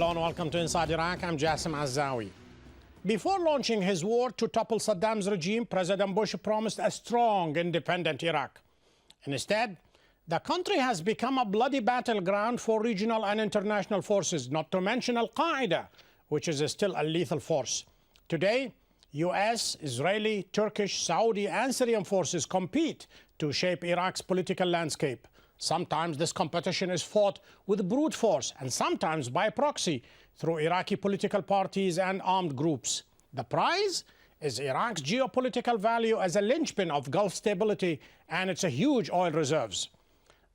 Hello and welcome to Inside Iraq. I'm Jassim Azzawi. Before launching his war to topple Saddam's regime, President Bush promised a strong, independent Iraq. Instead, the country has become a bloody battleground for regional and international forces, not to mention Al-Qaeda, which is still a lethal force. Today, US, Israeli, Turkish, Saudi, and Syrian forces compete to shape Iraq's political landscape. Sometimes this competition is fought with brute force and sometimes by proxy through Iraqi political parties and armed groups. The prize is Iraq's geopolitical value as a linchpin of Gulf stability and its huge oil reserves.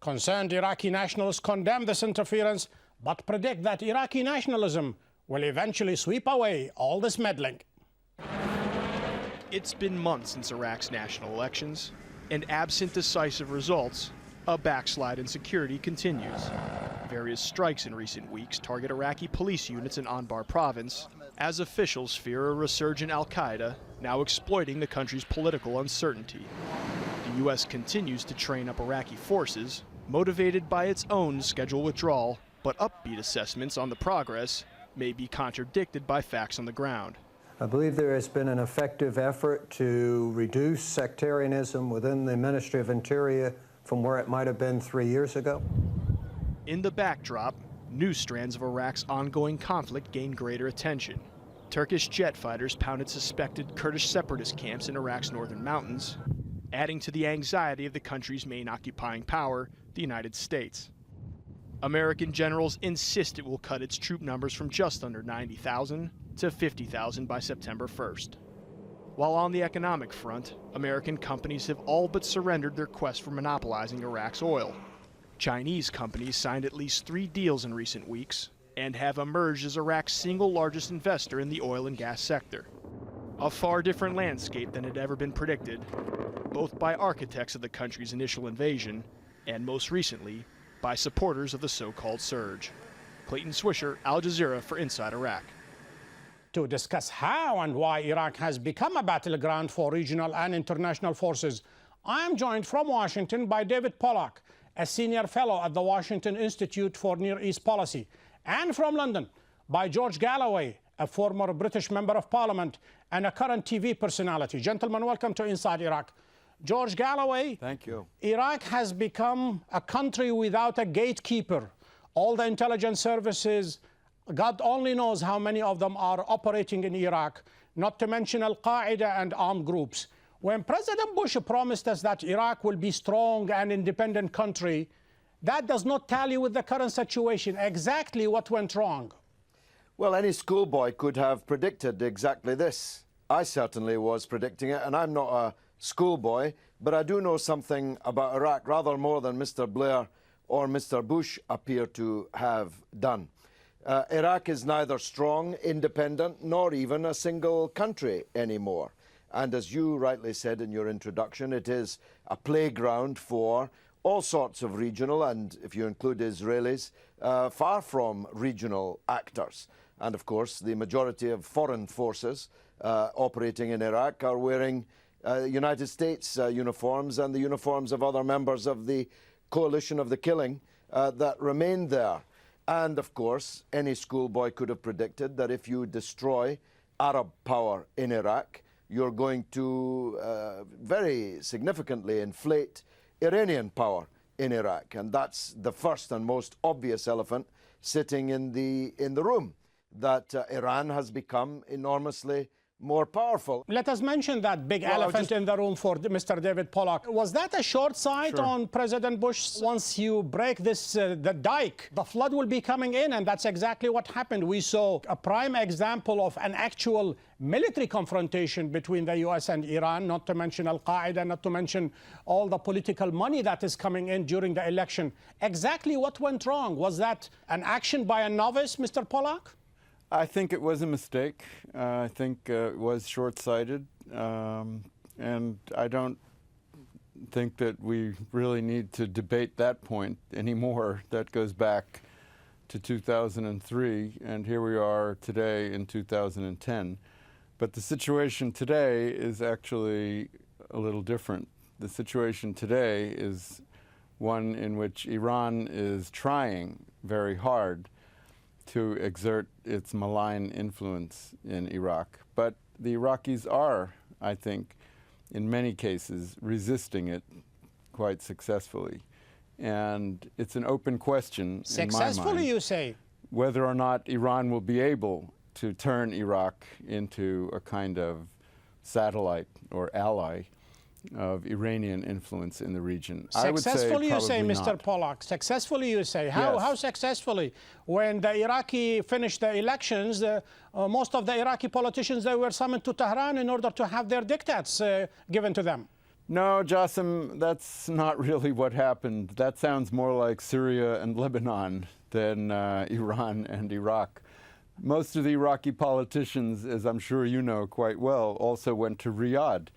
Concerned Iraqi nationalists condemn this interference but predict that Iraqi nationalism will eventually sweep away all this meddling. It's been months since Iraq's national elections, and absent decisive results, a backslide in security continues. Various strikes in recent weeks target Iraqi police units in Anbar province as officials fear a resurgent al-Qaeda, now exploiting the country's political uncertainty. The U.S. continues to train up Iraqi forces, motivated by its own scheduled withdrawal, but upbeat assessments on the progress may be contradicted by facts on the ground. I believe there has been an effective effort to reduce sectarianism within the Ministry of Interior from where it might have been 3 years ago. In the backdrop, new strands of Iraq's ongoing conflict gain greater attention. Turkish jet fighters pounded suspected Kurdish separatist camps in Iraq's northern mountains, adding to the anxiety of the country's main occupying power, the United States. American generals insist it will cut its troop numbers from just under 90,000 to 50,000 by September 1st. While on the economic front, American companies have all but surrendered their quest for monopolizing Iraq's oil. Chinese companies signed at least 3 deals in recent weeks and have emerged as Iraq's single largest investor in the oil and gas sector. A far different landscape than had ever been predicted, both by architects of the country's initial invasion and most recently by supporters of the so-called surge. Clayton Swisher, Al Jazeera for Inside Iraq. To discuss how and why Iraq has become a battleground for regional and international forces, I am joined from Washington by David Pollack, a senior fellow at the Washington Institute for Near East Policy, and from London by George Galloway, a former British Member of Parliament and a current TV personality. Gentlemen, welcome to Inside Iraq. George Galloway, thank you. Iraq has become a country without a gatekeeper. All the intelligence services, God only knows how many of them are operating in Iraq, not to mention Al-Qaeda and armed groups. When President Bush promised us that Iraq will be a strong and independent country, that does not tally with the current situation. Exactly what went wrong? Well, any schoolboy could have predicted exactly this. I certainly was predicting it, and I'm not a schoolboy, but I do know something about Iraq, rather more than Mr. Blair or Mr. Bush appear to have done. Iraq is neither strong, independent, nor even a single country anymore. And as you rightly said in your introduction, it is a playground for all sorts of regional, and if you include Israelis, far from regional actors. And of course, the majority of foreign forces operating in Iraq are wearing United States uniforms and the uniforms of other members of the coalition of the killing that remain there. And of course, any schoolboy could have predicted that if you destroy Arab power in Iraq, you're going to very significantly inflate Iranian power in Iraq. And that's the first and most obvious elephant sitting in the room, that Iran has become enormously more powerful. Let us mention that big elephant in the room for Mr. David Pollack. Was that a short sight on President Bush? Once you break this, the dike, the flood will be coming in, and that's exactly what happened. We saw a prime example of an actual military confrontation between the US and Iran, not to mention Al-Qaeda, not to mention all the political money that is coming in during the election. Exactly what went wrong? Was that an action by a novice, Mr. Pollack? I think it was a mistake. I think it was short-sighted, and I don't think that we really need to debate that point anymore. That goes back to 2003, and here we are today in 2010. But the situation today is actually a little different. The situation today is one in which Iran is trying very hard to exert its malign influence in Iraq. But the Iraqis are, I think, in many cases, resisting it quite successfully. And it's an open question, Successfully, in my mind, you say? whether or not Iran will be able to turn Iraq into a kind of satellite or ally of Iranian influence in the region. Successfully, you say, Mr. Not. Pollack. Successfully, you say. How successfully? When the Iraqi finished the elections, most of the Iraqi politicians, they were summoned to Tehran in order to have their diktats given to them. No, Jassim, that's not really what happened. That sounds more like Syria and Lebanon than Iran and Iraq. Most of the Iraqi politicians, as I'm sure you know quite well, also went to Riyadh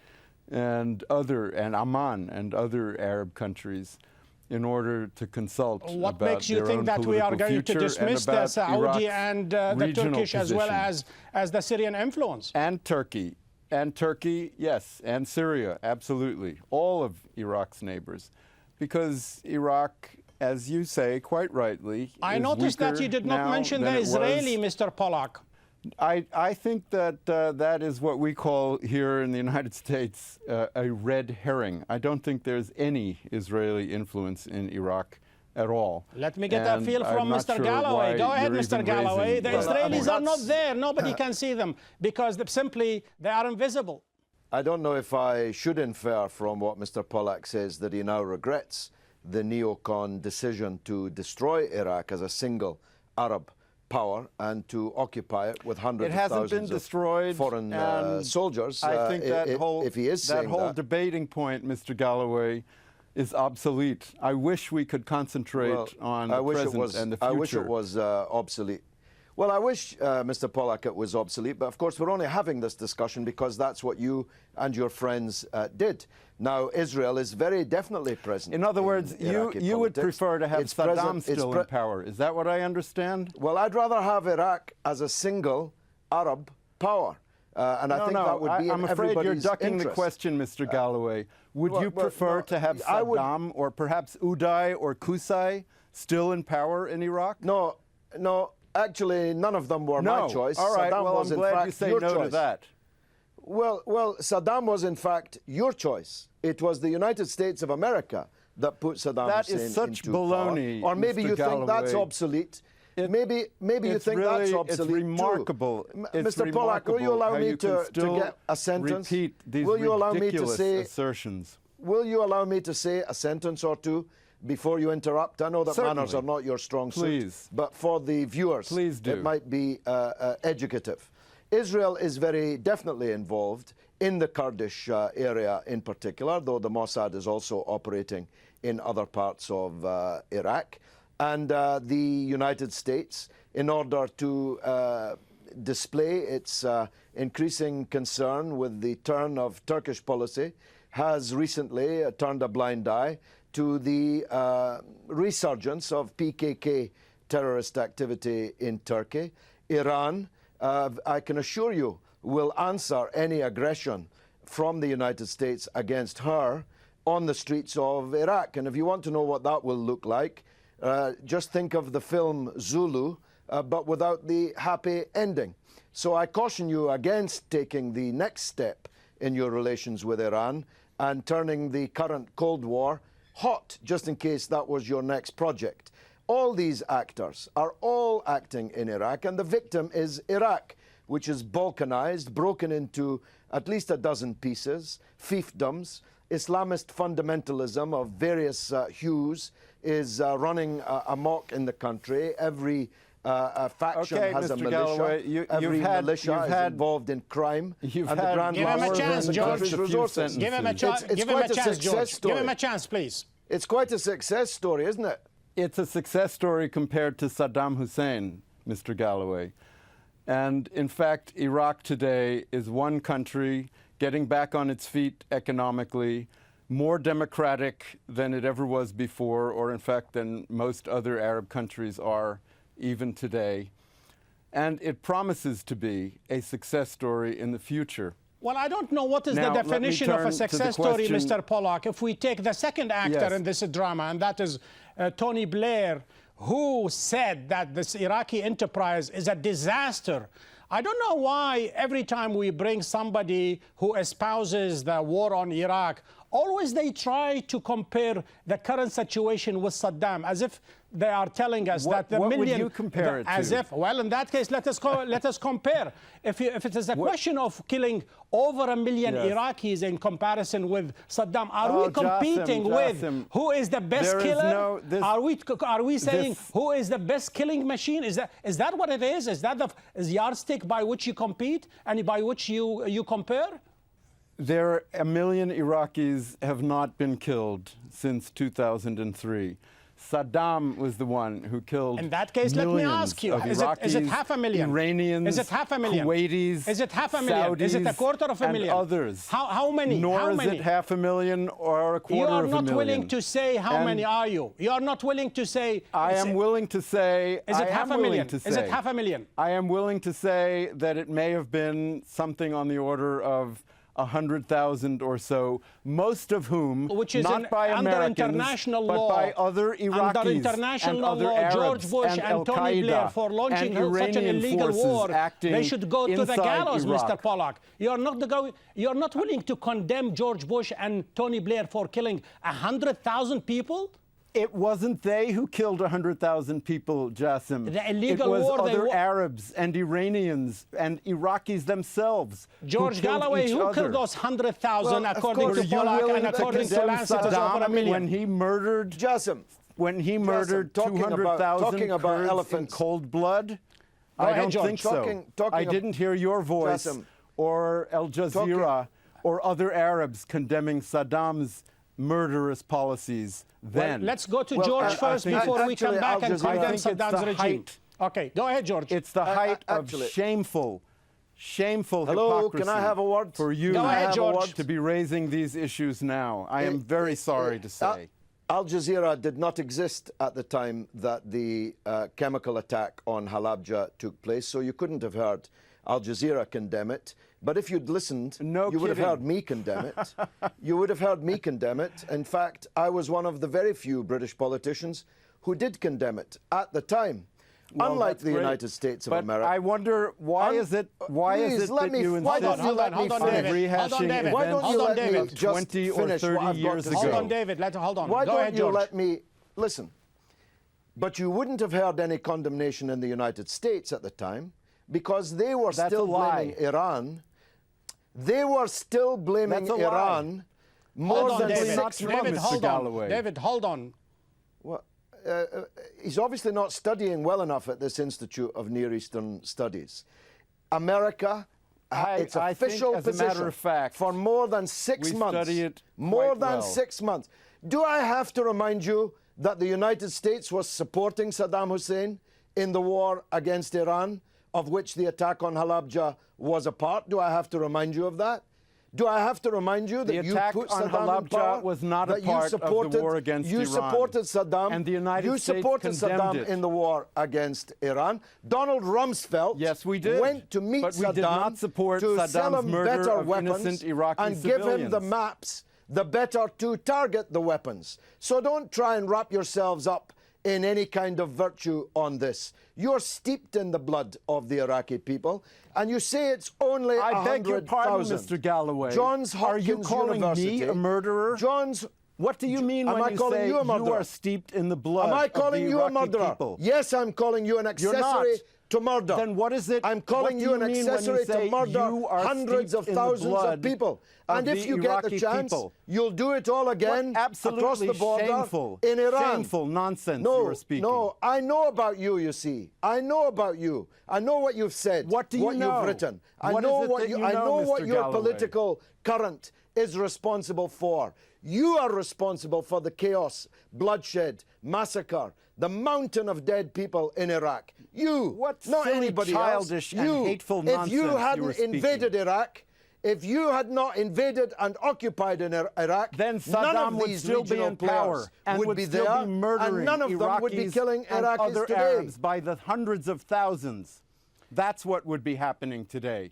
and Amman and other Arab countries in order to consult What about makes you their think own that we are political going to future dismiss and the about Saudi Iraq's and the regional Turkish as well position. as the Syrian influence? And Turkey. And Turkey, yes, and Syria, absolutely. All of Iraq's neighbors. Because Iraq, as you say quite rightly, I is noticed that weaker you did not now mention than the it was. Israeli, Mr. Pollack. I think that that is what we call here in the United States a red herring. I don't think there's any Israeli influence in Iraq at all. Let me get a And feel from I'm not Mr. sure Galloway. why Go ahead, you're Mr. even Galloway. raising The that Israelis point. are not there. Nobody can see them because simply they are invisible. I don't know if I should infer from what Mr. Pollack says that he now regrets the neocon decision to destroy Iraq as a single Arab power and to occupy it with hundreds It hasn't of thousands been destroyed, of foreign and soldiers. I think if he is saying that, debating point, Mr. Galloway, is obsolete. I wish we could concentrate on the present and the future. I wish it was obsolete. Well, I wish, Mr. Pollack, it was obsolete, but of course we're only having this discussion because that's what you and your friends did. Now, Israel is very definitely present. In other words, Iraqi you would politics. prefer to have It's Saddam present- it's still in power. Is that what I understand? Well, I'd rather have Iraq as a single Arab power. And I think that would be I'm in afraid you're everybody's ducking interest. the question, Mr. Galloway. Would you prefer no, to have I would- Saddam or perhaps Uday or Qusay still in power in Iraq? No, actually, none of them were my choice. All right, Saddam well, was I'm in glad fact you say your no choice. to that. Well, Saddam was in fact your choice. It was the United States of America that put Saddam That Hussein is such into baloney, power. Or maybe Mr. you think that's Galloway. obsolete. Maybe you It's think really, that's obsolete it's remarkable. too. It's Mr. Pollack, will you remarkable allow how me you can to still get a sentence? Repeat these will you allow me to ridiculous say assertions? Will you allow me to say a sentence or two before you interrupt? I know that Certainly. manners are not your strong suit. Please. But for the viewers, Please do. it might be educative. Israel is very definitely involved in the Kurdish area in particular, though the Mossad is also operating in other parts of Iraq. And the United States, in order to display its increasing concern with the turn of Turkish policy, has recently turned a blind eye to the resurgence of PKK terrorist activity in Turkey. Iran, I can assure you, will answer any aggression from the United States against her on the streets of Iraq. And if you want to know what that will look like, just think of the film Zulu, but without the happy ending. So I caution you against taking the next step in your relations with Iran and turning the current Cold War hot, just in case that was your next project. All these actors are all acting in Iraq, and the victim is Iraq, which is balkanized, broken into at least a dozen pieces, fiefdoms. Islamist fundamentalism of various hues is running amok in the country. Every faction has a Mr. militia. Galloway, Every militia is involved in crime. You've and the had Grand Give him a Master chance, has the George. country's Just a few resources. sentences. Give him a chance. It's Give him quite a a chance, success George. story. Give him a chance, please. It's quite a success story, isn't it? It's a success story compared to Saddam Hussein, Mr. Galloway. And in fact, Iraq today is one country getting back on its feet economically, more democratic than it ever was before, or in fact than most other Arab countries are even today. And it promises to be a success story in the future. Well, I don't know what is Now, the let me definition of turn a to the success story, question- Mr. Pollack. If we take the second actor Yes. in this drama, and that is Tony Blair, who said that this Iraqi enterprise is a disaster. I don't know why every time we bring somebody who espouses the war on Iraq, always they try to compare the current situation with Saddam, as if they are telling us that the million... What would you compare it to? As if, well, in that case, let us compare. If it is a question of killing over 1 million Iraqis in comparison with Saddam, are we competing with who is the best killer? Are we saying who is the best killing machine? Is that what it is? Is that the yardstick by which you compete and by which you compare? There, 1 million Iraqis have not been killed since 2003. Saddam was the one who killed. In that case, let me ask you: is it half a million? Iranians, is it half a million? Kuwaitis, is it half a million? Saudis, is it a quarter of a million? And others. How many? Nor how is many? it half a million or a quarter of a million. You are not willing to say how many are you? You are not willing to say. I am willing to say. Is it half a million? Is it half a million? I am willing to say that it may have been something on the order of 100,000 or so, most of whom, which is not by under Americans, international but law, by other Iraqis under international and other law, Arabs George Bush and Tony Blair for launching such an illegal war. They should go to the gallows, Iraq. Mr. Pollack. You are not willing to condemn George Bush and Tony Blair for killing 100,000 people? It wasn't they who killed 100,000 people, Jassim. The illegal it was war, other Arabs and Iranians and Iraqis themselves. George Galloway, who killed those 100,000, according to Pollack and according to Lancet, is over 1 million. When he murdered, Jassim, when he murdered 200,000 Kurds in cold blood, I don't think so. I didn't hear your voice or Al Jazeera or other Arabs condemning Saddam's murderous policies then. Well, let's go to George first before we come back and condemn Saddam's regime. Okay, go ahead, George. It's the height of shameful hypocrisy. Can I have a word? For you to be raising these issues now. I am very sorry to say. Al Jazeera did not exist at the time that the chemical attack on Halabja took place, so you couldn't have heard Al Jazeera condemn it. But if you'd listened, you would have heard me condemn it. You would have heard me condemn it. In fact, I was one of the very few British politicians who did condemn it at the time. Well, unlike the United States of America. I wonder why is it that you insist on rehashing events 20 or 30 years ago? Hold on, David. Hold on. Why Go ahead, don't you George. let me listen? But you wouldn't have heard any condemnation in the United States at the time because they were still blaming Iran. They were still blaming Iran more than 6 months. David, hold on. Well, he's obviously not studying well enough at this Institute of Near Eastern Studies. America, its official as a matter of fact, for more than 6 months. Study it more than 6 months. Do I have to remind you that the United States was supporting Saddam Hussein in the war against Iran, of which the attack on Halabja was a part? Do I have to remind you of that? Do I have to remind you that you put Saddam in power? Was not a part of the war against Iran. You supported Saddam. And the United States supported Saddam it. in the war against Iran. Donald Rumsfeld went to meet Saddam we did not support to Saddam's sell him murder better of weapons innocent Iraqi and civilians. give him the maps, the better to target the weapons. So don't try and wrap yourselves up in any kind of virtue on this. You're steeped in the blood of the Iraqi people, and you say it's only 100,000. I beg your pardon, Mr. Galloway. Johns Hopkins Are you calling University, me a murderer? What do you mean when you say you are steeped in the blood Am I calling of the you a Iraqi murderer? people? Yes, I'm calling you an accessory to murder. Then what is it? I'm calling you an accessory to murder hundreds of thousands of people. And if you get the chance, you'll do it all again across the border in Iran. Shameful nonsense you are speaking. No, I know about you, you see. I know about you. I know what you've said. What do you know? What you've written. I What know is it what that you you I know, know what Mr. your Galloway? political current is responsible for. You are responsible for the chaos, bloodshed, massacre, the mountain of dead people in Iraq. You, not anybody childish else. And hateful nonsense if you hadn't speaking. invaded Iraq, if you had not invaded and occupied in Iraq, then none Saddam of would these still be regional in power and would be still there, be murdering and none of them would be Iraqis killing and Iraqis other today. Arabs by the hundreds of thousands. That's what would be happening today.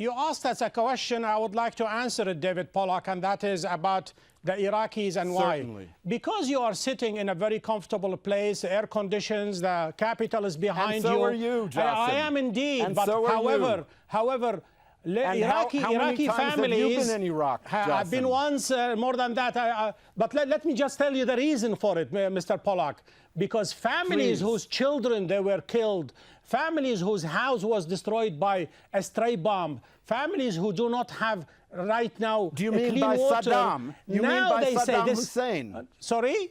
You asked us a question, I would like to answer it, David Pollack, and that is about the Iraqis and why. Certainly. Because you are sitting in a very comfortable place, air conditions, the capital is behind And so you. are you, Jassim. I am indeed, And but so are you. however, And how many Iraqi times have families you been in Iraq, I've been Jassim? once, more than that. But let me just tell you the reason for it, Mr. Pollack. Because families Please. whose children they were killed, families whose house was destroyed by a stray bomb, families who do not have right now Do you mean clean by water. Saddam? You mean now by they say Saddam this, Hussein? Sorry?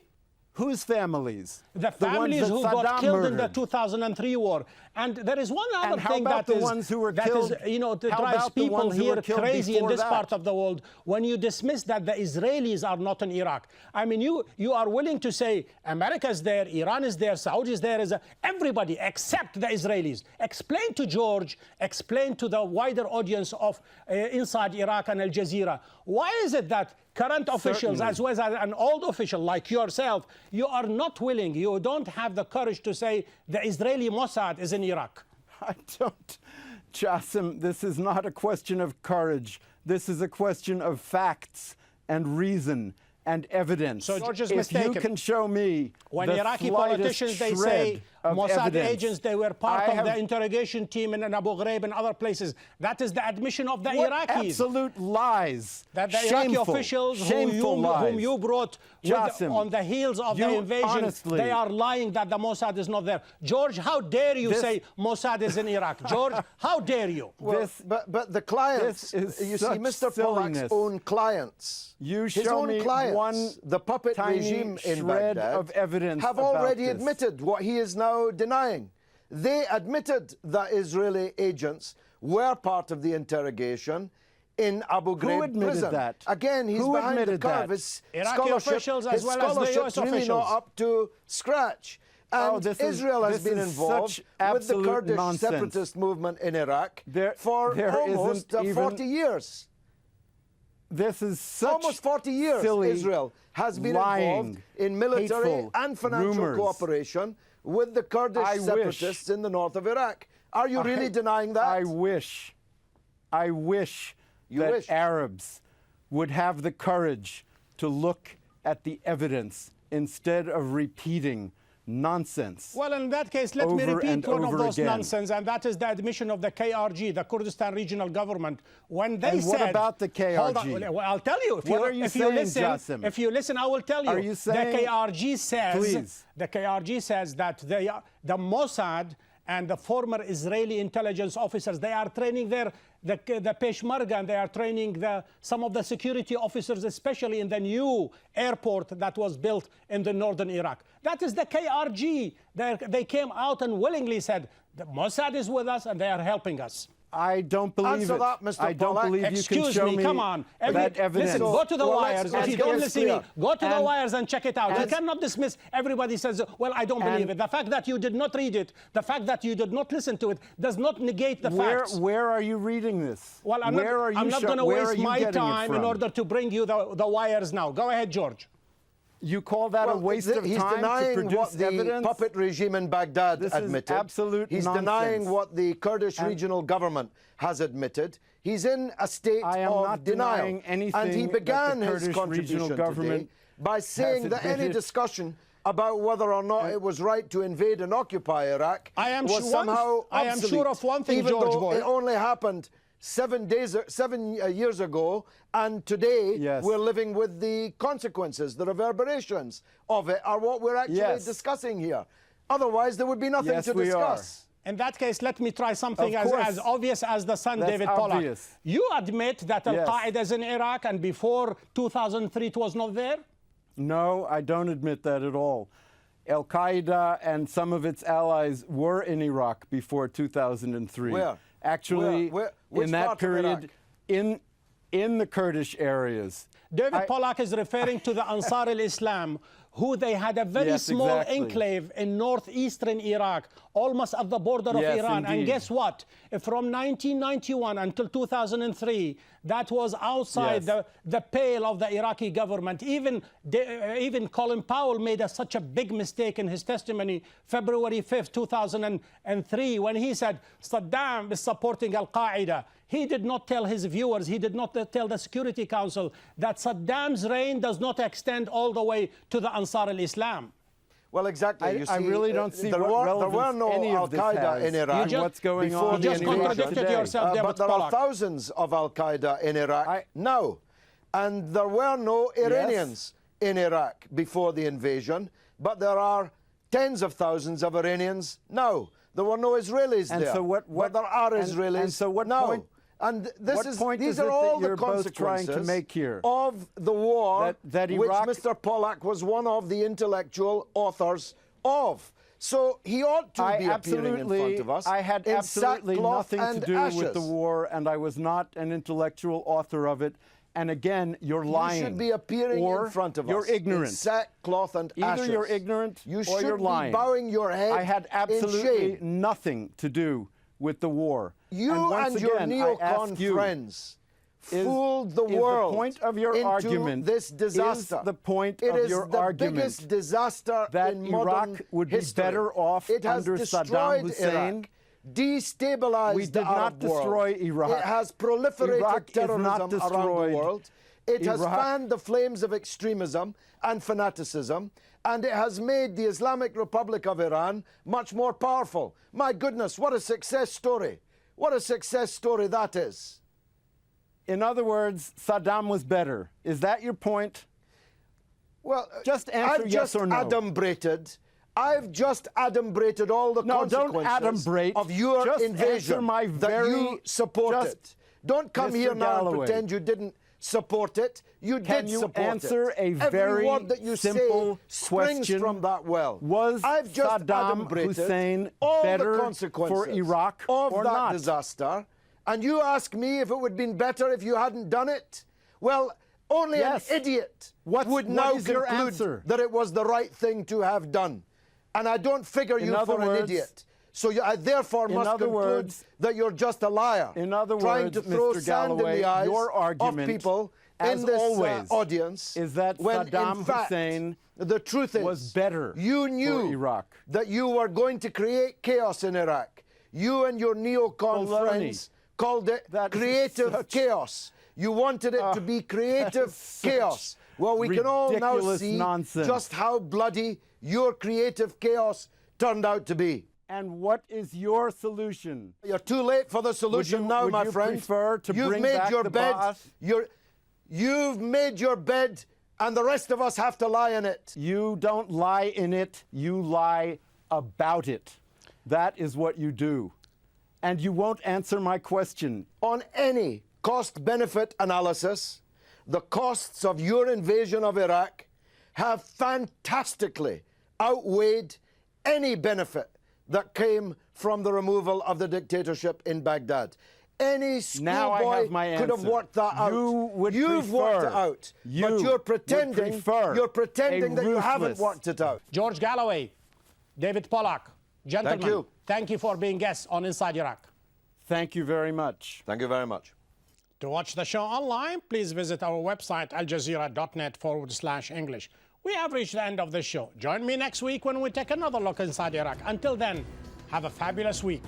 Whose families? The ones families that who got Saddam killed in the murdered. 2003 war. And there is one other And how thing about that the is, ones who were that killed? is, you know, that How drives about the people ones who here were killed crazy in before this that? part of the world when you dismiss that the Israelis are not in Iraq. I mean, you are willing to say America is there, Iran is there, Saudi is there, everybody except the Israelis. Explain to George, explain to the wider audience of inside Iraq and Al Jazeera, why is it that current officials, Certainly. as well as an old official like yourself, you are not willing, you don't have the courage to say the Israeli Mossad is in Iraq? I don't. Jassim, this is not a question of courage. This is a question of facts and reason and evidence. So George is if mistaken. you can show me When the Iraqi slightest politicians, they shred say of Mossad evidence, agents, they were part I of the have- interrogation team in Abu Ghraib and other places. That is the admission of the What Iraqis. absolute lies. That the Iraqi Shameful, officials shameful lies. whom you brought Jassim, on the heels of the you invasion, honestly- they are lying that the Mossad is not there. George, how dare you This- say Mossad is in Iraq? George, how dare you? Well, This- but the clients, this is you see, such Mr. Pollack's silliness. own clients, You his show own me clients, one the puppet tiny regime in shred Baghdad, of evidence have about already this. admitted what he is now denying. They admitted that Israeli agents were part of the interrogation in Abu Ghraib admitted prison. that? Again, he's Who behind the admitted curve. that? His Iraqi scholarship, officials as his well as the scholarship's US really officials. not up to scratch. And this is- Israel has this been is involved such with the absolute Kurdish nonsense. separatist movement in Iraq There for almost isn't even- 40 years. This is such Almost 40 years, silly, Israel has been lying, involved in military hateful and financial rumors. cooperation with the Kurdish I separatists wish- in the north of Iraq. Are you really denying that? I wish You that wish. Arabs would have the courage to look at the evidence instead of repeating nonsense. Well, in that case, let me Over repeat and one of over those again. nonsense, and that is the admission of the KRG, the Kurdistan Regional Government, when they And said... what about the Hold KRG? on, well, I'll tell you. What are you saying, Jassim? If you listen, I will tell you. Are you saying- the KRG says... Please. The KRG says that the Mossad and the former Israeli intelligence officers, they are training the Peshmerga, and they are training some of the security officers, especially in the new airport that was built in the northern Iraq. That is the KRG. They came out and willingly said, the Mossad is with us and they are helping us. I don't believe Answer it. that, Mr. I don't Pollack. believe you can Excuse show me, me come on. that evidence. Listen, go to the Well, wires. let's If you get don't this listen to me, clear. go to the And- wires and check it out. You and- cannot dismiss. Everybody says, well, I don't believe And- it. The fact that you did not read it, the fact that you did not listen to it, does not negate the facts. Where are you reading this? Well, I'm where are you not going to where are waste you my getting it time in from? order to bring you the wires now. Go ahead, George. You call that a waste of he's time to denying produce what the evidence? puppet regime in Baghdad This is admitted. absolute He's nonsense. denying what the Kurdish regional government has admitted. He's in a state I am of not denial. denying anything And he that began the his Kurdish contribution regional government today by saying has that any admitted. discussion about whether or not it was right to invade and occupy Iraq I am was sure- somehow I am obsolete, sure of one thing, even George though boy. it only happened 7 years ago, and today Yes. we're living with the consequences, the reverberations of it are what we're actually Yes. discussing here. Otherwise, there would be nothing Yes, to we are. discuss. In that case, let me try something Of as course. obvious as the sun, That's David Pollack. obvious. You admit that Yes. Al-Qaeda is in Iraq, and before 2003 it was not there? No, I don't admit that at all. Al Qaeda and some of its allies were in Iraq before 2003. Where? Actually, Where? Which in that part of Iraq? period, in the Kurdish areas. David Pollack is referring to the Ansar al-Islam, who they had a very Yes, small exactly. enclave in northeastern Iraq, almost at the border of Yes, Iran. And indeed. guess what? From 1991 until 2003, that was outside Yes. the pale of the Iraqi government. Even Colin Powell made such a big mistake in his testimony February 5th, 2003, when he said Saddam is supporting Al-Qaeda. He did not tell his viewers, he did not tell the Security Council that Saddam's reign does not extend all the way to the Ansar al-Islam. Well, exactly. I really don't see there what were relevance no any of this Al-Qaeda has in Iraq. to what's going on You just in Iraq contradicted today. yourself, David But there are Pollack. thousands of Al-Qaeda in Iraq now. And there were no Iranians in Iraq before the invasion, but there are tens of thousands of Iranians now. There were no Israelis And there, so but there are Israelis and so what now. point- And is these it are all that the you're both trying consequences to make here? of the war, That which Iraq- Mr. Pollack was one of the intellectual authors of. So he ought to be appearing in front of us. I had in absolutely sackcloth nothing to and do ashes. with the war, and I was not an intellectual author of it. And again, you're lying. You should be appearing or in front of you're us. in ignorant. sackcloth and ashes. Either you're ignorant you or you're lying. Be bowing your head I had in absolutely shame. nothing to do with the war. You once and your again, I neocon ask you, friends is- fooled the is world the point of your into argument, this disaster. Is the point It of is your the argument biggest disaster that in Iraq modern would be history. better off It has under destroyed Saddam Hussein? Iraq, destabilized We did the not Arab world. destroy Iraq. It has proliferated Iraq is not terrorism around destroyed. the world. It has Iraq- fanned the flames of extremism and fanaticism, and it has made the Islamic Republic of Iran much more powerful. My goodness, what a success story. What a success story that is. In other words, Saddam was better. Is that your point? Well, Just answer yes or no. I've just adumbrated all the No, don't consequences adumbrate. of your Just invasion answer my that very- you supported. just- Don't come Mr. here now and Galloway. pretend you didn't support it. You Can did you support answer it. a Every very word that you simple say springs question? from that well. Was I've just Saddam adumbrated Hussein all better the consequences for Iraq of or that not? disaster, and you ask me if it would have been better if you hadn't done it? Well, only Yes. an idiot What would now is your conclude answer? that it was the right thing to have done. And I don't figure In you other for an words- idiot. So I therefore In must other conclude words- that you're just a liar. In other trying words, to throw Mr. sand in Galloway, the eyes your of argument, people as in this always, audience is that when Saddam in fact, Hussein the truth is was better you for knew Iraq. that you were going to create chaos in Iraq. You and your neocon Baloney. friends called it That is creative such- chaos. You wanted it to be creative chaos. Well, we can all now ridiculous see nonsense. just how bloody your creative chaos turned out to be. And what is your solution? You're too late for the solution now, would my you friend. prefer to You've bring made back your the bed. Ba'ath? You've made your bed, and the rest of us have to lie in it. You don't lie in it, you lie about it. That is what you do. And you won't answer my question. On any cost-benefit analysis, the costs of your invasion of Iraq have fantastically outweighed any benefit that came from the removal of the dictatorship in Baghdad. Any Now I schoolboy have my could have answer. worked that out. You've worked it out, but you you're would pretending. prefer You're pretending a that you haven't ruthless- worked it out. George Galloway, David Pollack, gentlemen, Thank you. for being guests on Inside Iraq. Thank you very much. Thank you very much. To watch the show online, please visit our website, aljazeera.net/English. We have reached the end of the show. Join me next week when we take another look inside Iraq. Until then, have a fabulous week.